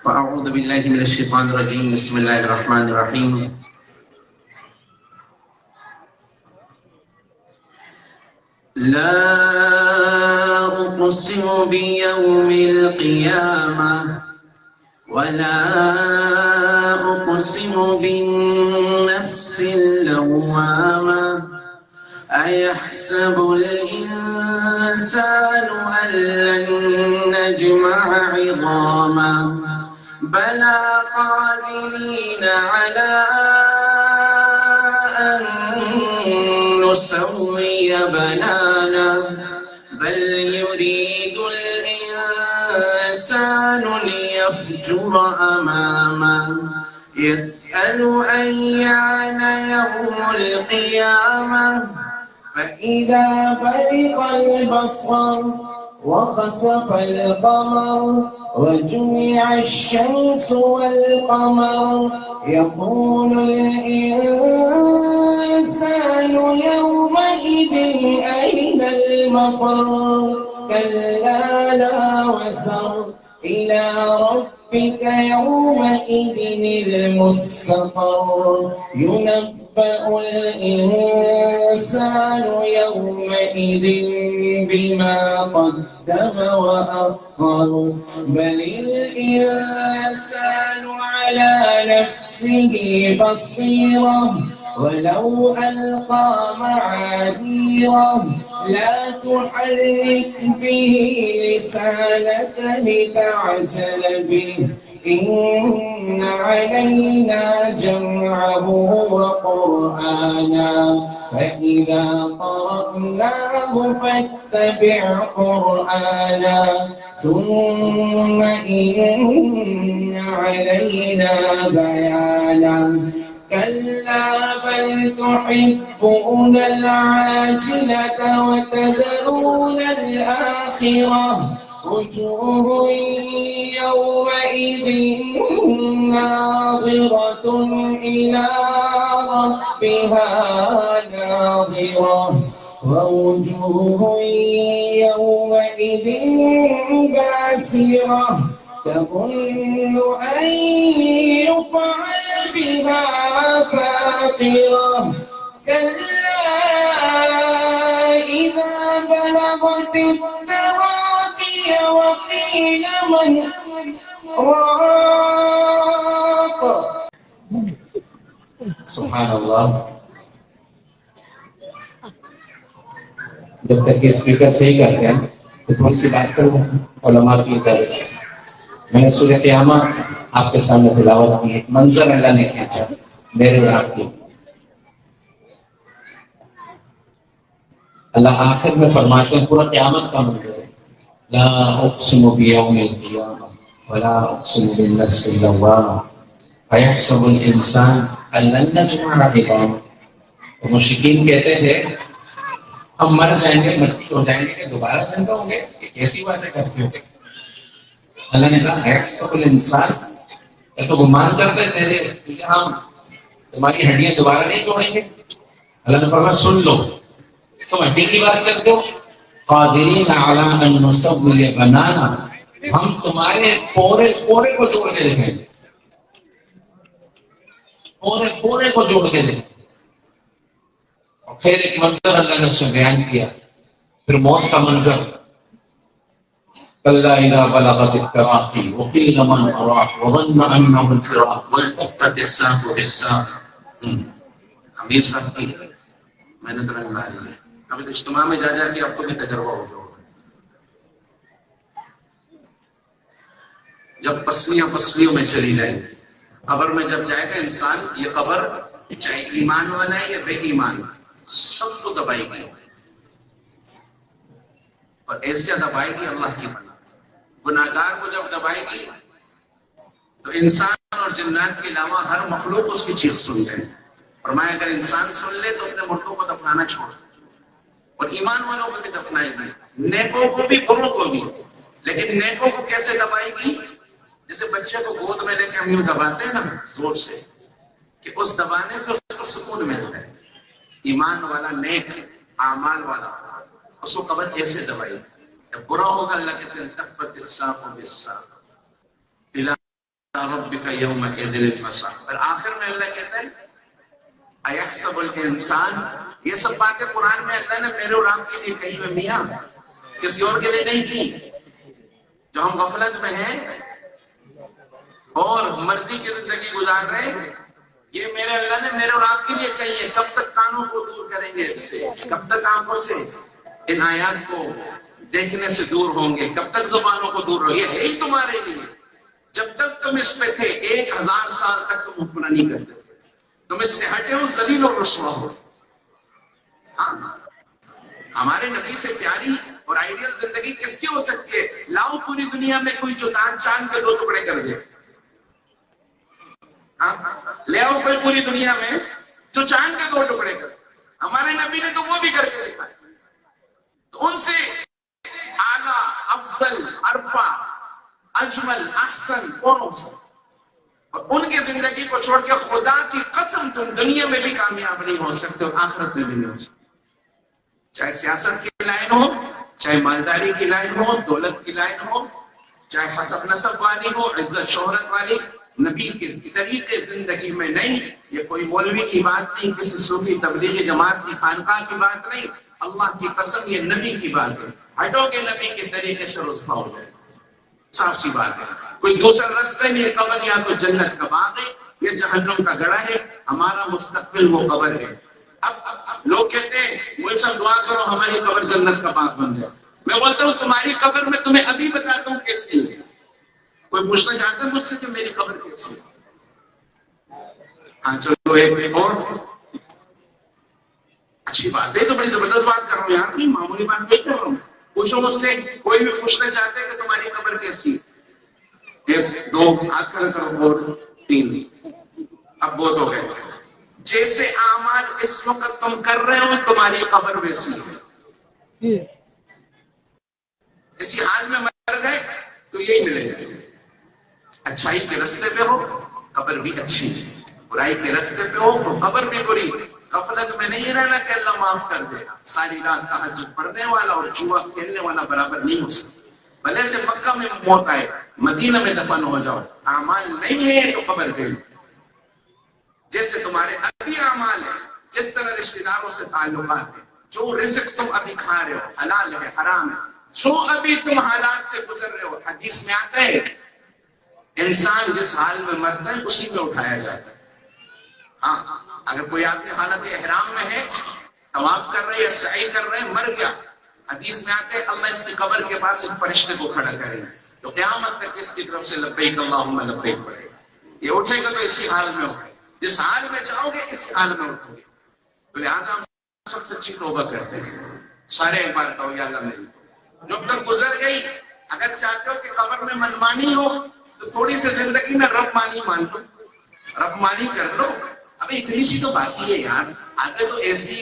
فأعوذ بالله من الشيطان الرجيم. بسم الله الرحمن الرحيم. لا أقسم بيوم القيامة ولا أقسم بالنفس اللوامة أيحسب الإنسان أن لن نجمع عظامه بلى قادرين على أن نسوي بنانه بل يريد الإنسان ليفجر أمامه يسأل أيان يوم القيامة فإذا برق البصر وخسف القمر وجمع الشمس والقمر يقول الإنسان يومئذ أين المفر كلا لا وزر إلى ربك يومئذ المستقر ينبأ الإنسان يومئذ بما قدم وأخر بل الإنسان على نفسه بصيرة ولو ألقى معاذيره لا تحرك به لسانك لتعجل به إن علينا جمعه وقرآنا فإذا قرأناه فاتبع قرآنا ثم إن علينا بيانا كلا بل تحبون العاجلة وتذرون الآخرة وجوه يومئذ ناظرة إلى ربها ناظرة ووجوه يومئذ باسرة تظن أن يفعل بها فاقرة كلا إذا بلغت التراقي وقيل من راق. سبحان اللہ. جب تک کہ اسپیکر صحیح کرتے ہیں تو تھوڑی سی بات کروں علماء کی طرف. میں نے سورہ قیامہ آپ کے سامنے تلاوت کی. ایک منظر اللہ نے کھینچا میرے اور آپ کی. اللہ آخر میں فرماتے ہیں پورا قیامت کا منظر ہے. لا اقسم بیوم القیامہ ولا اقسم بالنفس اللوامہ ایحسب الانسان ان لن نجمع عظامہ. تو مشرکین کہتے تھے ہم مر جائیں گے, مٹی ہو جائیں گے, کہ دوبارہ زندہ ہوں گے؟ کیسی باتیں کرتے ہو؟ اللہ نے کہا ایحسب الانسان, تو گمان کرتے تیرے کہ ہم تمہاری ہڈیاں دوبارہ نہیں توڑیں گے. اللہ نے فرمایا سن لو, تم ہڈی کی بات کرتے ہو. قادرین علی ان نسوی بنانا, ہم تمہارے پورے کو جوڑ کے دکھائیں گے. پورے کو جوڑ کے دکھائیں. اور پھر ایک منظر اللہ نے اسے بیان کیا, پھر موت کا منظر. كلا إذا بلغت التراقي وقيل من راق وظن أنه الفراق والتفت الساق بالساق. امیر صاحب کی محنت رنگ لا رہی ہے. اب اجتماع میں جا کے آپ کو بھی تجربہ ہو گیا ہوگا. جب پسلیوں میں چلی جائے گی, قبر میں جب جائے گا انسان, یہ قبر چاہے ایمان والا ہے یا بے ایمان, سب کو دبائے گی اور ایسے دبائے گی اللہ کی بنا. گناہگار کو جب دبائے گی تو انسان اور جنات کے علاوہ ہر مخلوق اس کی چیخ سن جائے. فرمایا اگر انسان سن لے تو اپنے مردوں کو دفنانا چھوڑ, اور ایمان والوں کو بھی دفنائے گی, نیکوں کو بھی بروں کو بھی. لیکن نیکوں کو کیسے دبائے گی؟ جیسے بچے کو گود میں لے کے ہم یوں دباتے ہیں نا زور سے, کہ اس دبانے سے اس کو سکون ملتا ہے. ایمان والا, نیک اعمال والا, اس کو قبر ایسے دبائی. جب برا ہوگا اللہ کہتے ہیں تفت الساق بالساق ربك يومئذ المساق. اور آخر میں اللہ کہتا ہے ایحسب الانسان. یہ سب باتیں قرآن میں اللہ نے میرے اور آپ کے لیے کہی ہوئی میاں، کسی اور کے لیے نہیں کی. جو ہم غفلت میں ہیں اور مرضی کی زندگی گزار رہے ہیں، یہ میرے اللہ نے میرے اور آپ کے لیے چاہیے. کب تک کانوں کو دور کریں گے اس سے؟ کب تک آنکھوں سے ان آیات کو دیکھنے سے دور ہوں گے؟ کب تک زبانوں کو دور رہے؟ ہے ہی تمہارے لیے. جب تک تم اس پہ تھے 1000 سال تک تم حکمرانی کرتے تھے. تم اس سے ہٹے ہو، ذلیل اور رسوا ہو. ہمارے نبی سے پیاری اور آئیڈیل زندگی کس کی ہو سکتی ہے؟ لاؤ پوری دنیا میں کوئی جو چاند کے 2 ٹکڑے کر دے. لے آؤ کوئی پوری دنیا میں جو چاند کے 2 ٹکڑے کر. ہمارے نبی نے تو وہ بھی کر کے دکھایا. تو ان سے اعلیٰ، افضل، ارفع، اجمل، احسن کون ہو سکتا؟ اور ان کی زندگی کو چھوڑ کے خدا کی قسم تم دنیا میں بھی کامیاب نہیں ہو سکتے اور آخرت میں بھی نہیں ہو سکتے. چاہے سیاست کی لائن ہو، چاہے مالداری کی لائن ہو، دولت کی لائن ہو، چاہے حسب نسب والی ہو، عزت شہرت والی. نبی کے طریقے زندگی میں نہیں. یہ کوئی مولوی کی بات نہیں، کسی صوفی تبلیغی جماعت کی خانقاہ کی بات نہیں. اللہ کی قسم یہ نبی کی بات ہے. ہٹو گے نبی کے طریقے سے رسوا ہو جائے. صاف سی بات ہے. کوئی دوسرا رستہ نہیں. قبر یا تو جنت کا باغ ہے یا جہنم کا گڑھا ہے. ہمارا مستقبل وہ قبر ہے. اب لوگ کہتے ہیں مجھ سے دعا کرو ہماری قبر جنت کا باغ بن جائے. میں بولتا ہوں تمہاری قبر میں تمہیں ابھی بتاتا ہوں کیسی ہے. کوئی پوچھنا چاہتا ہے مجھ سے کہ میری قبر کیسی ہے؟ ہاں چلو ایک اور اچھی بات ہے. تو بڑی زبردست بات کر رہا ہوں یار، نہیں معمولی بات نہیں کر رہا ہوں. پوچھو مجھ سے، کوئی بھی پوچھنا چاہتے کہ تمہاری قبر کیسی ہے؟ 1 2 ہاتھ کھڑا کرو اور 3. اب بہت ہو گئے. جیسے اعمال اس وقت تم کر رہے ہو تمہاری قبر ویسی ہے. اسی حال میں مر گئے تو یہی ملے گا. اچھائی کے رستے پہ ہو قبر بھی اچھی ہے، برائی کے رستے پہ ہو تو قبر بھی بری. غفلت میں نہیں رہنا کہ اللہ معاف کر دے. ساری رات تہجد پڑھنے والا اور جوا کھیلنے والا برابر نہیں ہو سکتا. بھلے سے مکہ میں موت آئے، مدینہ میں دفن ہو جاؤ، اعمال نہیں ہے تو قبر گئی. جیسے تمہارے ابھی اعمال ہیں، جس طرح رشتہ داروں سے تعلقات ہیں، جو رزق تم ابھی کھا رہے ہو حلال ہے حرام ہے، جو ابھی تم حالات سے گزر رہے ہو. حدیث میں آتا ہے انسان جس حال میں مرتا ہے اسی میں اٹھایا جاتا ہے. ہاں اگر کوئی آدمی حالت احرام میں ہے، طواف کر رہے یا سعی کر رہے، مر گیا، حدیث میں آتے اللہ اس کی قبر کے پاس ایک فرشتے کو کھڑا کرے گا تو قیامت تک اس کی طرف سے لبیک اللہم لبیک پڑے گا. یہ اٹھے گا تو اسی حال میں اٹھے. جس حال میں جاؤ گے اسی حال میں اٹھو گے. تو لہٰذا ہم سب سے اچھی توبہ کرتے ہیں. سارے اخبار کہو یا اللہ میری جب تک گزر گئی. اگر چاہتے ہو کہ قبر میں منمانی ہو تو تھوڑی سی زندگی میں رب مانی مان لو، رب مانی کر لو. ابھی اتنی سی تو بات ہی ہے یار، آگے تو ایسی